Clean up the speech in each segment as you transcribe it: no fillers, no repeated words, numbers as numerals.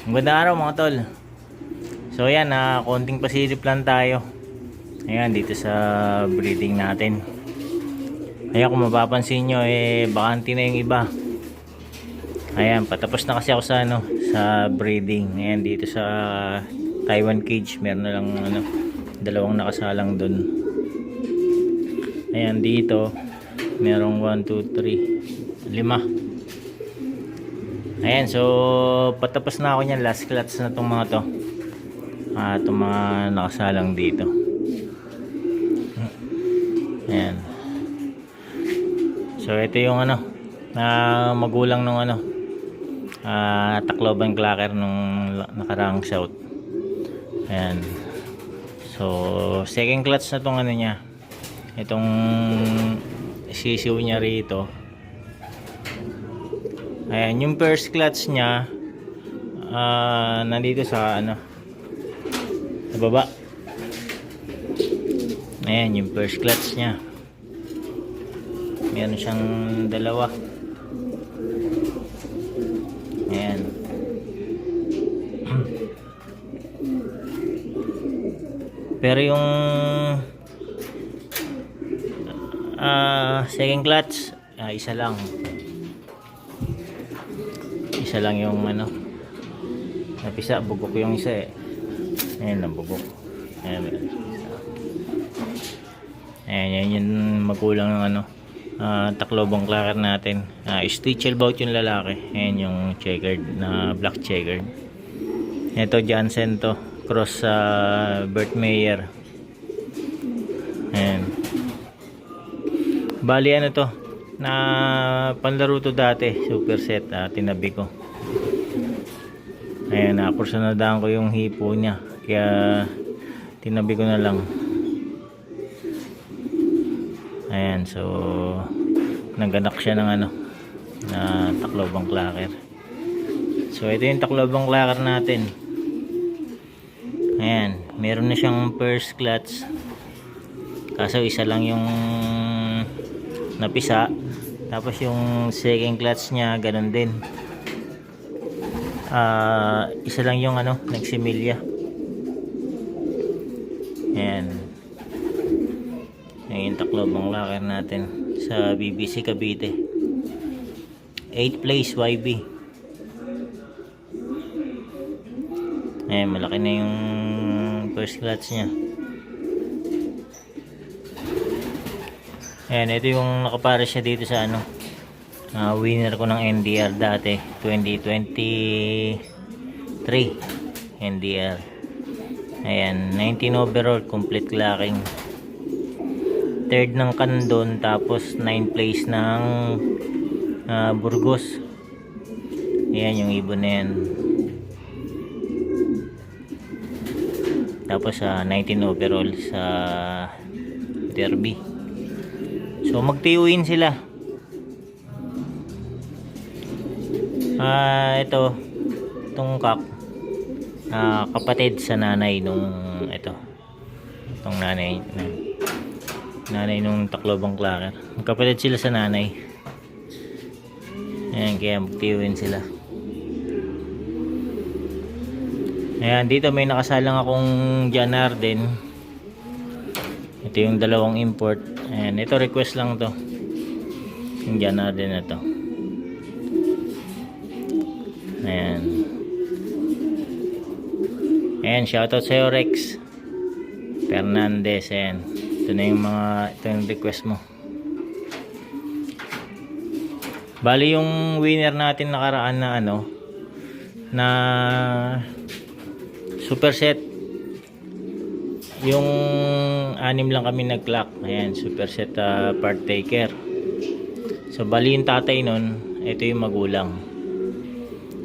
Magandang araw mga tol. So ayan, konting pasilip lang tayo. Ayan, dito sa breeding natin. Ayan, kung mapapansin nyo, bakante na yung iba. Ayan, patapos na kasi ako sa sa breeding. Ayan, dito sa Taiwan cage, meron na lang dalawang nakasalang dun. Ayan, dito merong 1, 2, 3, 5. Ayan, so patapos na ako niyan. Last clutch na itong mga to. Itong mga nakasalang dito. Ayan. So ito yung magulang nung Tacloban Clacker nung nakarang shout. Ayan. So second clutch na tong niya. Itong sisiw niya rito. Ayan, yung first clutch niya nandito sa sa baba. Ayan, yung first clutch niya. Meron siyang dalawa. Ayan. Pero yung second clutch, isa lang. Isa lang yung napisa, bugok yung isa Ayan, nabugok. Ayan. Ayan, yan yung magulang ng Tacloban Clacker natin. Stitch elbow yung lalaki. Ayan yung checkered na black checkered. Ito Jansen to, cross sa Bert Mayer. Ayan. Bali to, na panlaro to dati, super set. Tinabi ko. Ayan, nakursanadaan ko yung hipo niya, kaya tinabi ko na lang. Ayan, so naganak siya ng na Tacloban Clacker. So ito yung Tacloban Clacker natin. Ayan, meron na siyang first clutch, kaso isa lang yung napisa. Tapos yung second clutch niya ganun din. Isa lang yung nagsimilya. Ayan. Yung Tacloban Clacker natin sa BBC Cavite. 8th place YB. Ayan, malaki na yung first clutch niya. Ayan, ito yung nakapara siya dito sa winner ko ng NDR dati 2023 NDR. Ayan, 19 overall, complete clacking, third ng Candon, tapos 9th place ng Burgos. Ayan yung ibon na yan. Tapos 19 overall sa Derby. So magtiyuin sila. Itong kapatid sa nanay nung itong nanay nung Tacloban Clacker. Kapatid sila sa nanay. Ayan, kaya magtiyuin sila. Ayan, dito may nakasalang akong John Arden. Ito yung dalawang import. Ayan, ito request lang to, yung John Arden na to. Ayan. Ayan, shoutout sa'yo Rex Fernandez. Ayan, ito na yung ito yung request mo. Bali yung winner natin nakaraan na na super set, yung 6 lang kami nag-clock. Ayan, super set partaker. So bali yung tatay nun, ito yung magulang.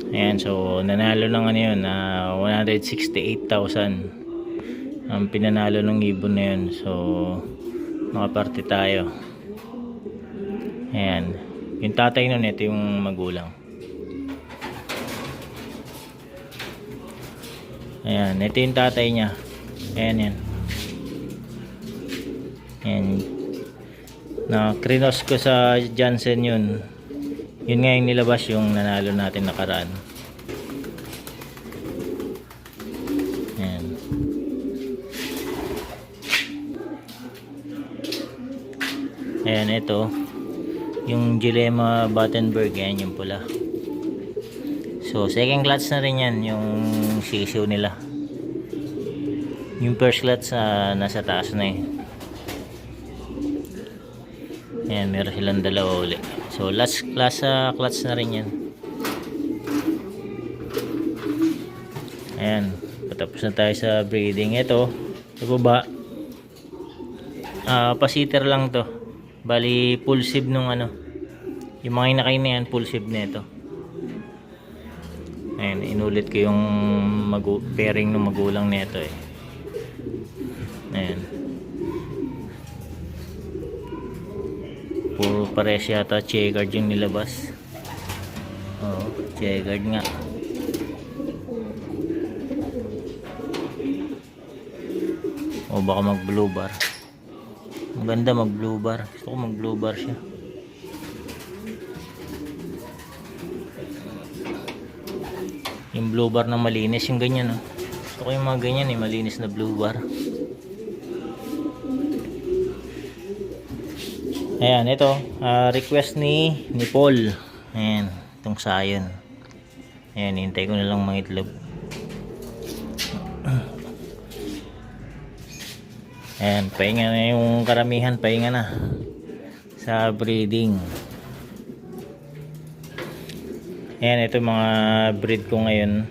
Ayan, so nanalo ng yun, 168,000 ang pinanalo ng ibon na yun. So makaparte tayo. Ayan, yung tatay nun, ito yung magulang. Ayan, ito yung tatay niya. Ayan yan. Ayan, na krinos ko sa Jansen yun. Yun nga yung nilabas yung nanalo natin nakaraan. Ayan, ito. Yung Gilema Battenberg, yan yung pula. So, second clutch na rin yan, yung sisiw nila. Yung first clutch nasa taas na eh. Ayan, meron silang dalawa uli. So, last clutch na rin yan. Ayan, patapos na tayo sa breeding. Ito, sa baba, pasiter lang to. Bali, full sieve nung ano. Yung mga inakay na yan, full sieve na ito. Ayan, inulit ko yung pairing ng magulang nito eh. Ayan. Puro pares yata checkered yung nilabas. Oo, checkered nga. O baka mag blue bar. Maganda mag blue bar. Gusto ko mag blue bar siya. Yung blue bar na malinis, yung ganyan oh. Gusto ko yung mga ganyan eh, malinis na blue bar. Ayan, ito request ni Paul. Ayan, itong sayon. Ayan, hintay ko na lang mga itlog. Ayan, pahinga na yung karamihan, pahinga na sa breeding. Ayan, ito mga breed ko ngayon.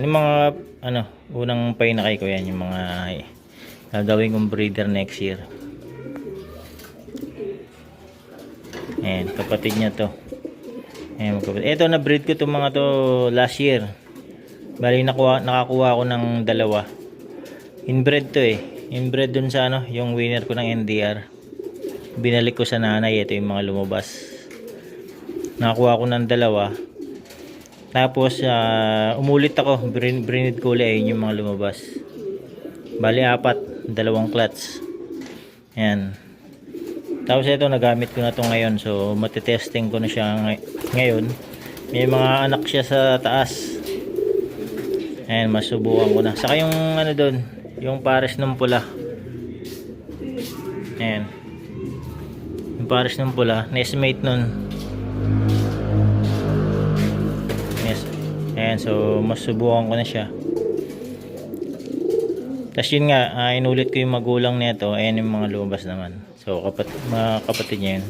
Yung mga unang painakay ko yan, yung mga gagawin kong breeder next year. Ayan, kapatid niya to. Ayan, kapatid. Ito na breed ko itong mga to last year. Bali nakakuha ako ng dalawa. Inbred to eh. Inbred dun sa yung winner ko ng NDR. Binalik ko sa nanay. Ito yung mga lumabas. Nakakuha ko ng dalawa. Tapos umulit ako. Brinid ko ulit. Ayun yung mga lumabas. Bali 4. Dalawang clutch. Ayan. Tapos ito nagamit ko na to ngayon. So matitesting ko na siya ngayon. May mga anak siya sa taas. Ayan, masubukan ko na. Saka yung doon, yung pares ng pula. Ayan. Yung pares ng pula, na-estimate nun. Yes. Ayan, so masubukan ko na siya. Tapos yun nga, inulit ko yung magulang nito. Ayan yung mga lumabas naman. So mga kapatid niya yun.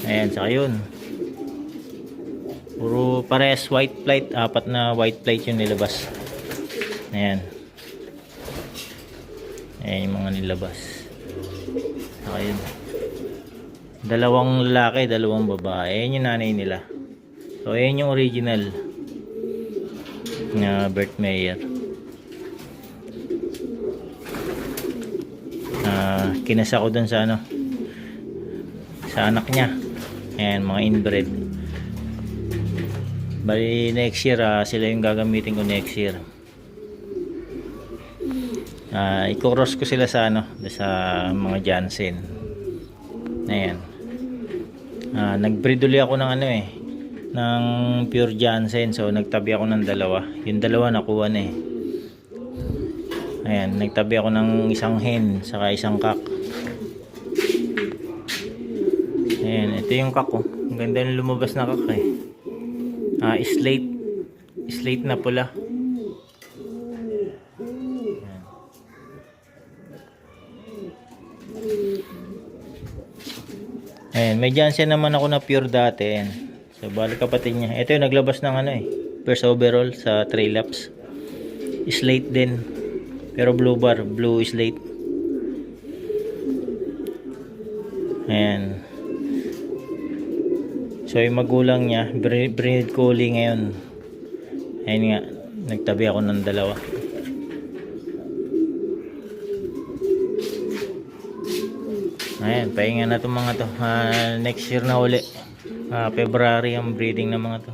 Ayan, saka yun. Puro pares white plate. 4 na white plate yung nilabas. Ayan. Ayan yung mga nilabas. Saka yun. 2 lalaki, 2 babae. Ayan yung nanay nila. So ayan yung original na Bert Meyer. Kinasa ko dun sa sa anak niya. Ayan, mga inbred. Bali next year sila yung gagamitin ko next year. I-cross ko sila sa sa mga Jansen. Ayan. Nag-breed ulit ako ng ng pure Jansen. So nagtabi ako ng dalawa. Yung dalawa nakuha na eh. Ayan, nagtabi ako ng isang hen saka isang kak. Ayan, ito yung kak oh. Ang ganda yung lumabas na kak eh. Slate na pula. Ayan. Ayan, may Jansen naman ako na pure dati. Ayan. So bali kapatid niya. Ito yung naglabas ng first overall sa trail laps. Slate din. Pero blue bar, blue slate. Ayan. So yung magulang niya, breed collie ngayon. Ayan nga, nagtabi ako ng dalawa. Ayan, pahinga na itong mga to. Next year na uli. February ang breeding ng mga to.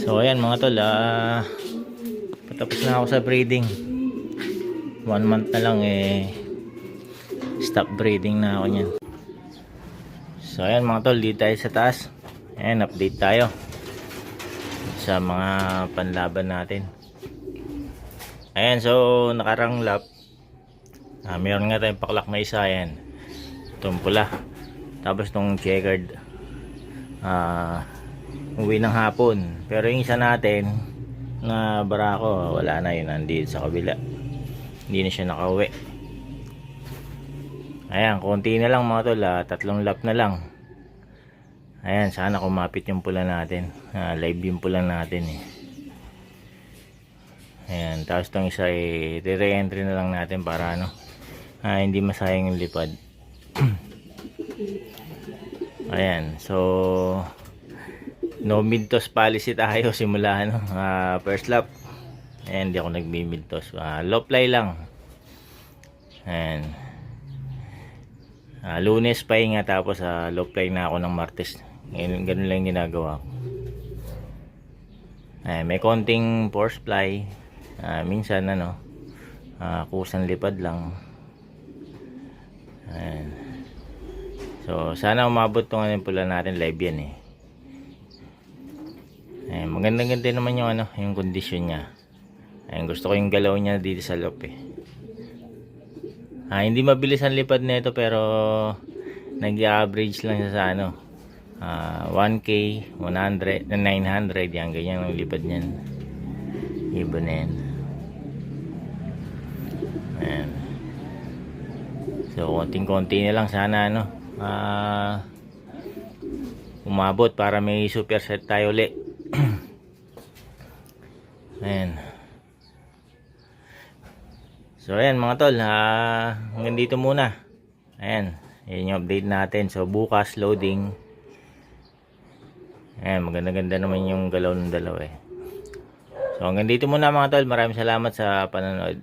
So ayan mga tol, patapos na ako sa breeding. 1 month na lang stop breeding na ako niyan. So ayan mga tol, dito tayo sa taas. Ayan, update tayo sa mga panlaban natin. Ayan, so nakarang lap. Meron nga tayong paklak na isa. Ayan. Itong pula. Tapos itong checkered. Uwi ng hapon. Pero yung isa natin na barako, wala na yun. Nandito sa kabila. Hindi na siya nakauwi. Ayan, konti na lang mga tol. 3 lap na lang. Ayan, sana kumapit yung pula natin. Live yung pula natin eh. Ayan, tapos itong isa re-entry na lang natin para ano, hindi masayang yung lipad. Ayan, so no mid toss policy tayo simula ano, first lap. Ayan, hindi ako nagbi-mid toss. Low fly lang. Ayan. Lunes pa nga, tapos low fly na ako ng Martes. Ngayon, ganun lang yung ginagawa ko. Ayan, may konting force fly. Minsan ano, kusang lipad lang. Ayan. So sana umabot tong ano, pula natin, live yan eh. Ayan, maganda-ganda naman yung ano, yung kondisyon niya. Ayan, gusto ko yung galaw niya dito sa loob eh. Hindi mabilis ang lipad nito, pero nag-average lang siya sa ano, 1K, 100, 900, yan, ganyan ang lipad niyan. Ibon na yan. Ayan. So konting-konti na lang sana ano, umabot para may super set tayo ulit. Ayan. So ayan mga tol, hanggang dito muna. Ayan, yun yung update natin. So bukas loading. Ayan, maganda-ganda naman yung galaw ng dalawa eh. So hanggang dito muna mga tol, maraming salamat sa panonood.